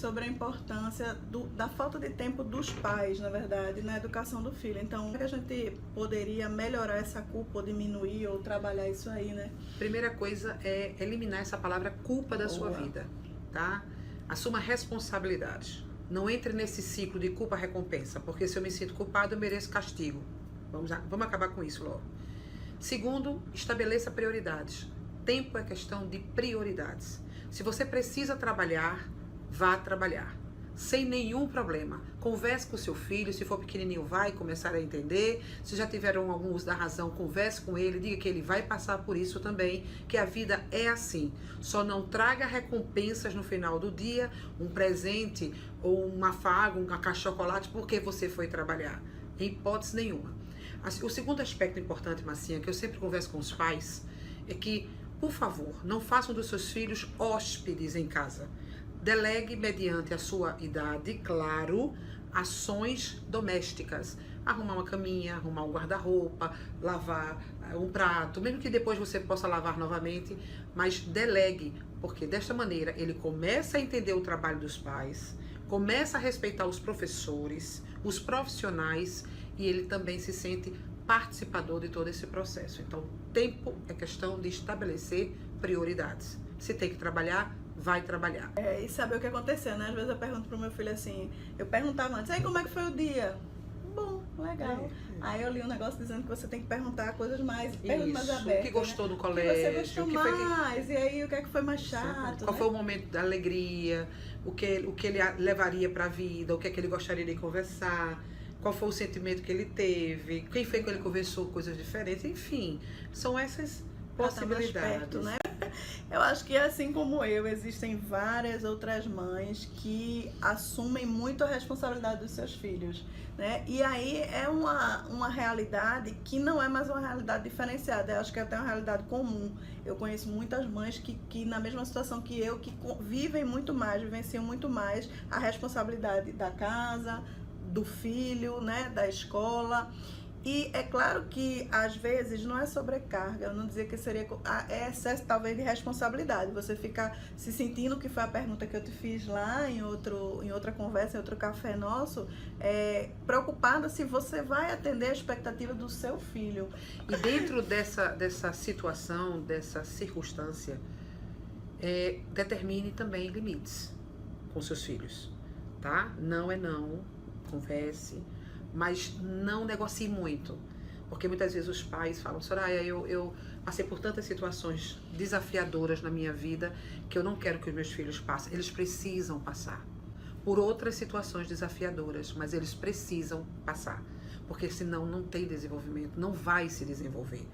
sobre a importância da falta de tempo dos pais, na verdade, na educação do filho. Então, como é que a gente poderia melhorar essa culpa, ou diminuir, ou trabalhar isso aí, né? Primeira coisa é eliminar essa palavra culpa da sua vida, tá? Assuma responsabilidade. Não entre nesse ciclo de culpa-recompensa, porque se eu me sinto culpado, eu mereço castigo. Vamos acabar com isso logo. Segundo, estabeleça prioridades. Tempo é questão de prioridades. Se você precisa trabalhar, vá trabalhar. Sem nenhum problema. Converse com o seu filho, se for pequenininho vai começar a entender. Se já tiveram algum uso da razão, converse com ele, diga que ele vai passar por isso também, que a vida é assim. Só não traga recompensas no final do dia, um presente ou um afago, um caixa de chocolate, porque você foi trabalhar. Em hipótese nenhuma. O segundo aspecto importante, Marcinha, que eu sempre converso com os pais, é que, por favor, não façam dos seus filhos hóspedes em casa. Delegue, mediante a sua idade, claro, ações domésticas. Arrumar uma caminha, arrumar um guarda-roupa, lavar um prato, mesmo que depois você possa lavar novamente, mas delegue, porque desta maneira ele começa a entender o trabalho dos pais, começa a respeitar os professores, os profissionais, e ele também se sente participador de todo esse processo. Então, tempo é questão de estabelecer prioridades. Se tem que trabalhar, vai trabalhar. E saber o que aconteceu, né? Às vezes eu pergunto pro meu filho assim, eu perguntava antes, aí como é que foi o dia? Bom, legal. Aí eu li um negócio dizendo que você tem que perguntar coisas mais, mais abertas. O que gostou, né? No colégio, o que você gostou mais, e aí o que é que foi mais chato. Qual foi o momento da alegria, o que ele levaria para a vida, o que é que ele gostaria de conversar, qual foi o sentimento que ele teve, quem foi que ele conversou coisas diferentes, enfim, são essas possibilidades. Perto, né? Eu acho que assim como eu, existem várias outras mães que assumem muito a responsabilidade dos seus filhos, né? E aí é uma realidade que não é mais uma realidade diferenciada, eu acho que é até uma realidade comum. Eu conheço muitas mães que na mesma situação que eu, que vivem muito mais, vivenciam muito mais a responsabilidade da casa, do filho, né, da escola. E é claro que às vezes não é sobrecarga, eu não dizer que seria excesso talvez de responsabilidade, você ficar se sentindo, que foi a pergunta que eu te fiz lá em outra conversa, em outro café nosso, preocupada se você vai atender a expectativa do seu filho. E dentro dessa situação, dessa circunstância, determine também limites com seus filhos, tá? Não é não, converse, mas não negocie muito, porque muitas vezes os pais falam, Soraya, eu passei por tantas situações desafiadoras na minha vida que eu não quero que os meus filhos passem. Eles precisam passar por outras situações desafiadoras, mas eles precisam passar, porque senão não tem desenvolvimento, não vai se desenvolver.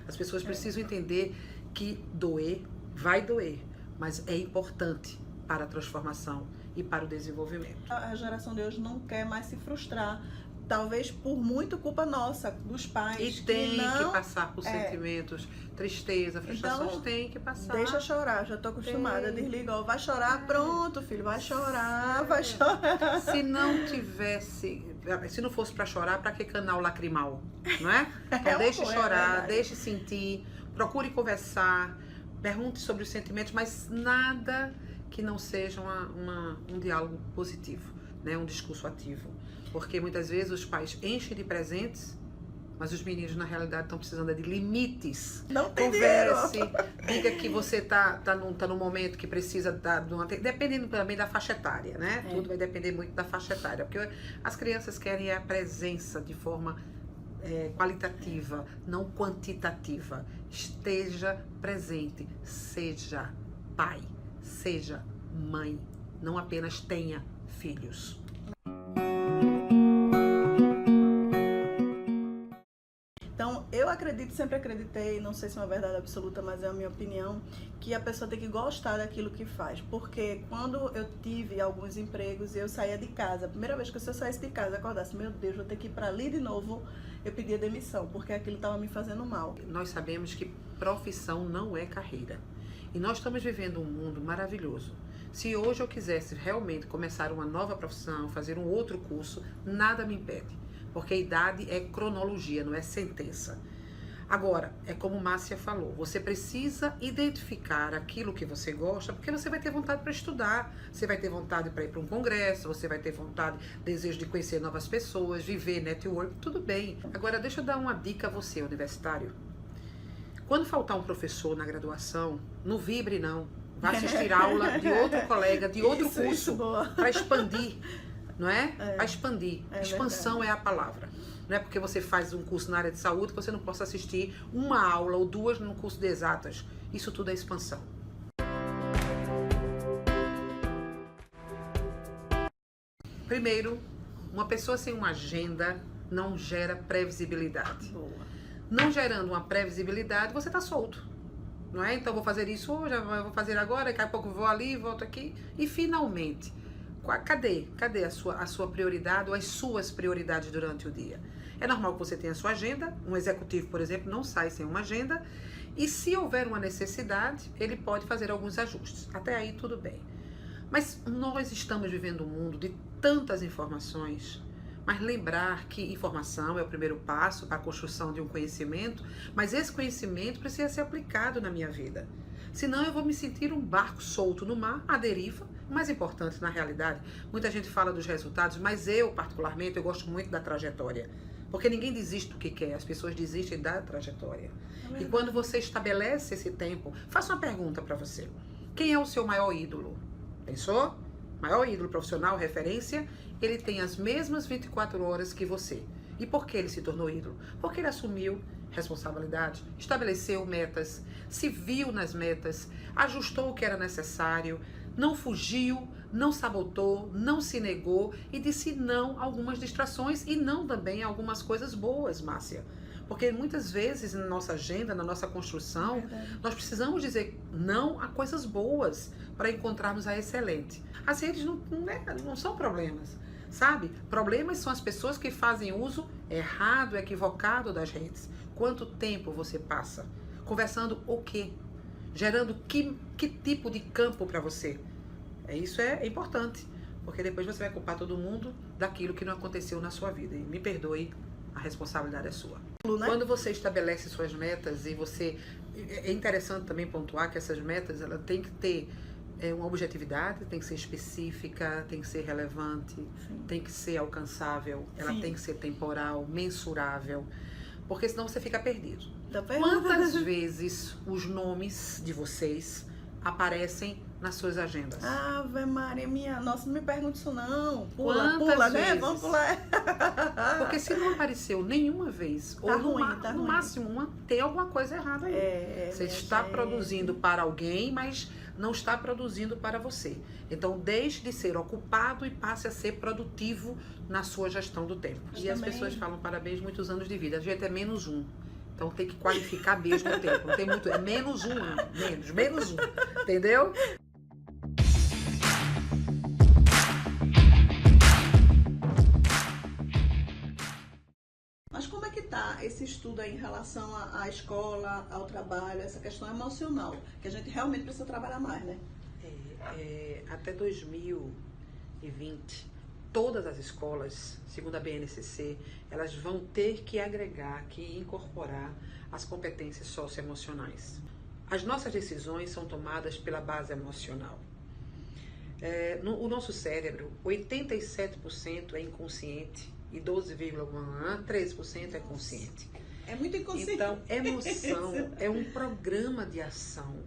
As pessoas precisam entender que doer, vai doer, mas é importante para a transformação e para o desenvolvimento. A geração de hoje não quer mais se frustrar, talvez por muito culpa nossa, dos pais. E tem que passar por sentimentos, tristeza, frustrações, então, tem que passar. Deixa chorar, já tô acostumada, desliga, vai chorar, pronto, filho, vai chorar, vai chorar. Se não fosse pra chorar, pra que canal lacrimal, não é? Então deixe chorar, deixe sentir, procure conversar, pergunte sobre os sentimentos, mas nada que não seja um diálogo positivo, né? Um discurso ativo. Porque muitas vezes os pais enchem de presentes, mas os meninos na realidade estão precisando de limites. Não tem Converse, diga que você tá num momento que precisa dependendo também da faixa etária, né? Tudo vai depender muito da faixa etária, porque as crianças querem a presença de forma qualitativa, não quantitativa. Esteja presente, seja pai, seja mãe, não apenas tenha filhos. Então, eu sempre acreditei, não sei se é uma verdade absoluta, mas é a minha opinião, que a pessoa tem que gostar daquilo que faz. Porque quando eu tive alguns empregos e eu saía de casa, a primeira vez que eu saísse de casa, acordasse, meu Deus, vou ter que ir para ali de novo, eu pedia demissão, porque aquilo estava me fazendo mal. Nós sabemos que profissão não é carreira. E nós estamos vivendo um mundo maravilhoso. Se hoje eu quisesse realmente começar uma nova profissão, fazer um outro curso, nada me impede. Porque a idade é cronologia, não é sentença. Agora, é como Márcia falou, você precisa identificar aquilo que você gosta, porque você vai ter vontade para estudar, você vai ter vontade para ir para um congresso, você vai ter vontade, desejo de conhecer novas pessoas, viver network, tudo bem. Agora, deixa eu dar uma dica a você, universitário. Quando faltar um professor na graduação, não vibre não. Vá assistir aula de outro colega, de outro curso, para expandir, não é? Para expandir. Expansão verdade. É a palavra. Não é porque você faz um curso na área de saúde que você não possa assistir uma aula ou duas no curso de exatas. Isso tudo é expansão. Primeiro, uma pessoa sem uma agenda não gera previsibilidade. Boa. Não gerando uma previsibilidade, você está solto. Não é? Então, vou fazer isso hoje, vou fazer agora, daqui a pouco vou ali, volto aqui. E, finalmente, cadê a sua prioridade ou as suas prioridades durante o dia? É normal que você tenha a sua agenda. Um executivo, por exemplo, não sai sem uma agenda. E, se houver uma necessidade, ele pode fazer alguns ajustes. Até aí, tudo bem. Mas nós estamos vivendo um mundo de tantas informações. Mas lembrar que informação é o primeiro passo para a construção de um conhecimento, mas esse conhecimento precisa ser aplicado na minha vida. Senão eu vou me sentir um barco solto no mar, à deriva. O mais importante, na realidade, muita gente fala dos resultados, mas eu, particularmente, eu gosto muito da trajetória. Porque ninguém desiste do que quer, as pessoas desistem da trajetória. E quando você estabelece esse tempo, faça uma pergunta para você. Quem é o seu maior ídolo? Pensou? Maior ídolo profissional, referência, ele tem as mesmas 24 horas que você. E por que ele se tornou ídolo? Porque ele assumiu responsabilidade, estabeleceu metas, se viu nas metas, ajustou o que era necessário, não fugiu, não sabotou, não se negou e disse não a algumas distrações e não também a algumas coisas boas, Márcia. Porque muitas vezes na nossa agenda, na nossa construção, nós precisamos dizer não a coisas boas para encontrarmos a excelente. As redes não são problemas, sabe? Problemas são as pessoas que fazem uso errado, equivocado das redes. Quanto tempo você passa? Conversando o quê? Gerando que tipo de campo para você? Isso é importante, porque depois você vai culpar todo mundo daquilo que não aconteceu na sua vida. E me perdoe, a responsabilidade é sua. Quando você estabelece suas metas e você... É interessante também pontuar que essas metas, ela tem que ter uma objetividade, tem que ser específica, tem que ser relevante, tem que ser alcançável, ela tem que ser temporal, mensurável, porque senão você fica perdido. Quantas vezes os nomes de vocês aparecem nas suas agendas? Ave Maria, minha nossa, não me pergunte isso não. Pula, né? Vamos pular. Porque se não apareceu nenhuma vez, tá ou ruim, no máximo uma, tem alguma coisa errada aí. Você está produzindo para alguém, mas não está produzindo para você. Então, deixe de ser ocupado e passe a ser produtivo na sua gestão do tempo. Mas e também... as pessoas falam parabéns, muitos anos de vida. A gente é menos um. Então tem que qualificar mesmo o tempo. Não tem muito, é menos um ano. Menos um. Entendeu? Mas como é que tá esse estudo aí em relação à escola, ao trabalho, essa questão emocional? Que a gente realmente precisa trabalhar mais, né? Até 2020, todas as escolas, segundo a BNCC, elas vão ter que agregar, que incorporar as competências socioemocionais. As nossas decisões são tomadas pela base emocional. O nosso cérebro, 87% é inconsciente e 13% é consciente. É muito inconsciente. Então, emoção é um programa de ação.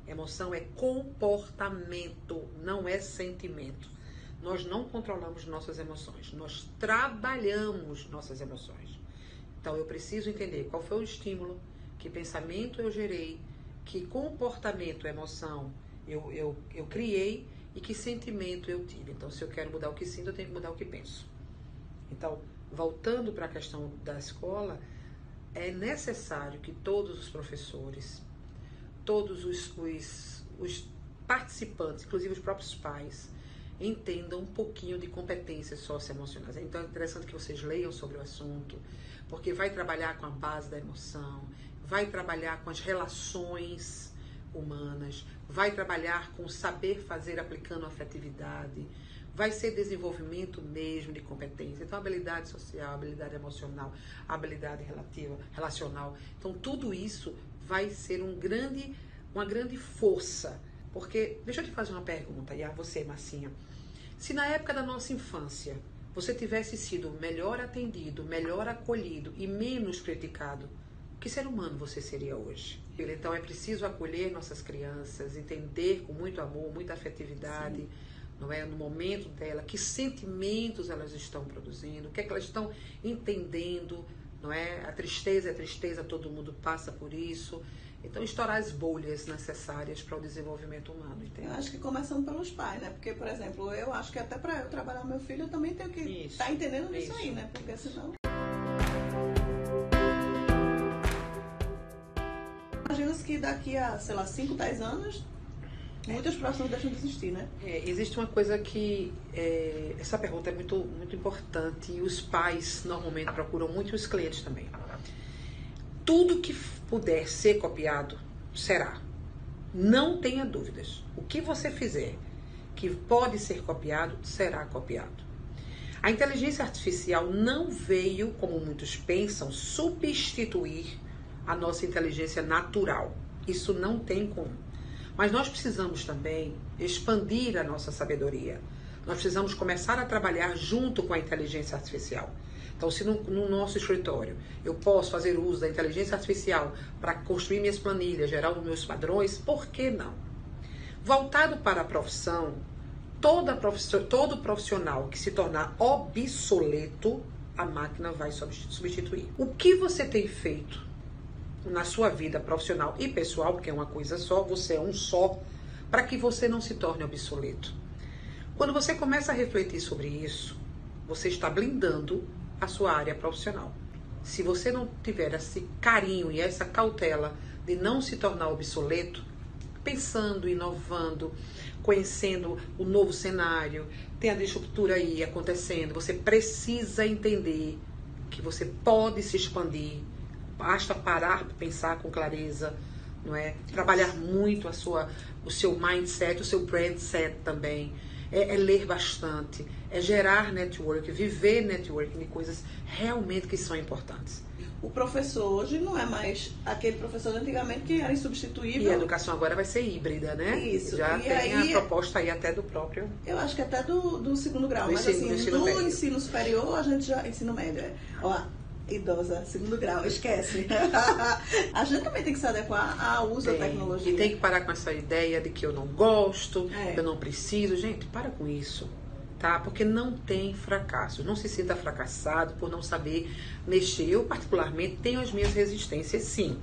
Emoção é comportamento, não é sentimento. Nós não controlamos nossas emoções, nós trabalhamos nossas emoções. Então, eu preciso entender qual foi o estímulo, que pensamento eu gerei, que comportamento, emoção eu criei e que sentimento eu tive. Então, se eu quero mudar o que sinto, eu tenho que mudar o que penso. Então, voltando para a questão da escola, é necessário que todos os professores, todos os participantes, inclusive os próprios pais, entendam um pouquinho de competências socioemocionais. Então é interessante que vocês leiam sobre o assunto, porque vai trabalhar com a base da emoção, vai trabalhar com as relações humanas, vai trabalhar com o saber fazer aplicando a afetividade, vai ser desenvolvimento mesmo de competência. Então, habilidade social, habilidade emocional, habilidade relacional. Então, tudo isso vai ser uma grande força. Porque, deixa eu te fazer uma pergunta, e a você, Marcinha. Se na época da nossa infância você tivesse sido melhor atendido, melhor acolhido e menos criticado, que ser humano você seria hoje? Então é preciso acolher nossas crianças, entender com muito amor, muita afetividade, sim, não é, no momento dela, que sentimentos elas estão produzindo, o que é que elas estão entendendo, não é? A tristeza é tristeza, todo mundo passa por isso. Então, estourar as bolhas necessárias para o desenvolvimento humano, entende? Eu acho que começando pelos pais, né? Porque, por exemplo, eu acho que até para eu trabalhar o meu filho, eu também tenho que estar entendendo disso aí, né? Porque senão... Imagina-se que daqui a, sei lá, 5, 10 anos, muitas profissões deixam de existir, né? Existe uma coisa que... essa pergunta é muito, muito importante e os pais normalmente procuram muito e os clientes também. Tudo que puder ser copiado, será. Não tenha dúvidas. O que você fizer que pode ser copiado, será copiado. A inteligência artificial não veio, como muitos pensam, substituir a nossa inteligência natural. Isso não tem como. Mas nós precisamos também expandir a nossa sabedoria. Nós precisamos começar a trabalhar junto com a inteligência artificial. Então, se no nosso escritório eu posso fazer uso da inteligência artificial para construir minhas planilhas, gerar os meus padrões, por que não? Voltado para a profissão, todo profissional que se tornar obsoleto, a máquina vai substituir. O que você tem feito na sua vida profissional e pessoal, porque é uma coisa só, você é um só, para que você não se torne obsoleto? Quando você começa a refletir sobre isso, você está blindando a sua área profissional. Se você não tiver esse carinho e essa cautela de não se tornar obsoleto, pensando, inovando, conhecendo o novo cenário, tem a disruptura aí acontecendo, você precisa entender que você pode se expandir, basta parar para pensar com clareza, não é? Trabalhar muito o seu mindset, o seu brand set também. É ler bastante, é gerar network, viver networking de coisas realmente que são importantes. O professor hoje não é mais aquele professor de antigamente que era insubstituível. E a educação agora vai ser híbrida, né? Isso. Já tem aí, a proposta aí até do próprio... Eu acho que até do segundo grau, mas assim, no ensino superior, a gente já... Ensino médio, ó, idosa, segundo grau, esquece. A gente também tem que se adequar ao uso da tecnologia. E tem que parar com essa ideia de que eu não gosto, eu não preciso. Gente, para com isso, tá? Porque não tem fracasso. Não se sinta fracassado por não saber mexer. Eu, particularmente, tenho as minhas resistências, sim.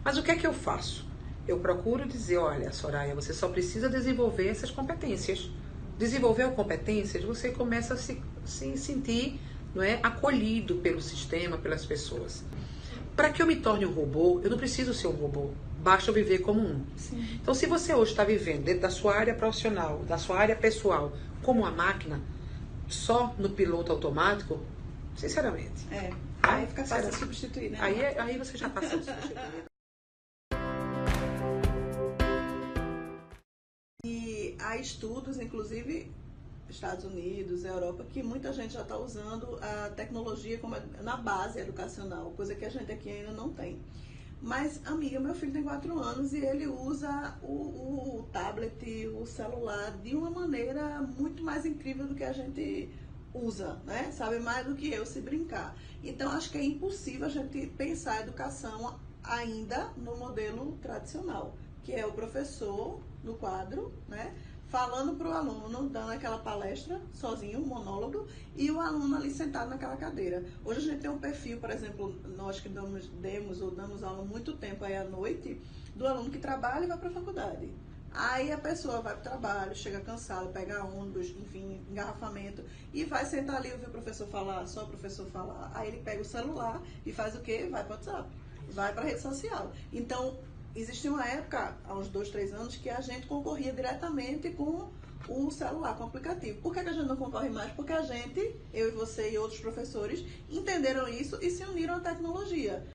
Mas o que é que eu faço? Eu procuro dizer, olha, Soraya, você só precisa desenvolver essas competências. Desenvolver competências, você começa a se sentir... não é, acolhido pelo sistema, pelas pessoas. Para que eu me torne um robô, eu não preciso ser um robô. Basta eu viver como um. Sim. Então, se você hoje está vivendo dentro da sua área profissional, da sua área pessoal, como uma máquina, só no piloto automático, sinceramente. Aí fica fácil de substituir, né? Aí você já passa a substituir. E há estudos, inclusive... Estados Unidos, Europa, que muita gente já está usando a tecnologia como na base educacional, coisa que a gente aqui ainda não tem. Mas, amiga, meu filho tem 4 anos e ele usa o tablet, o celular, de uma maneira muito mais incrível do que a gente usa, né? Sabe mais do que eu se brincar. Então, acho que é impossível a gente pensar a educação ainda no modelo tradicional, que é o professor no quadro, né? Falando para o aluno, dando aquela palestra sozinho, um monólogo, e o aluno ali sentado naquela cadeira. Hoje a gente tem um perfil, por exemplo, nós que damos aula muito tempo aí à noite, do aluno que trabalha e vai para a faculdade. Aí a pessoa vai para o trabalho, chega cansado, pega ônibus, enfim, engarrafamento, e vai sentar ali, ouvir o professor falar, só o professor falar. Aí ele pega o celular e faz o quê? Vai para o WhatsApp, vai para a rede social. Então, existia uma época, há uns 2, 3 anos, que a gente concorria diretamente com o celular, com o aplicativo. Por que a gente não concorre mais? Porque a gente, eu e você e outros professores, entenderam isso e se uniram à tecnologia.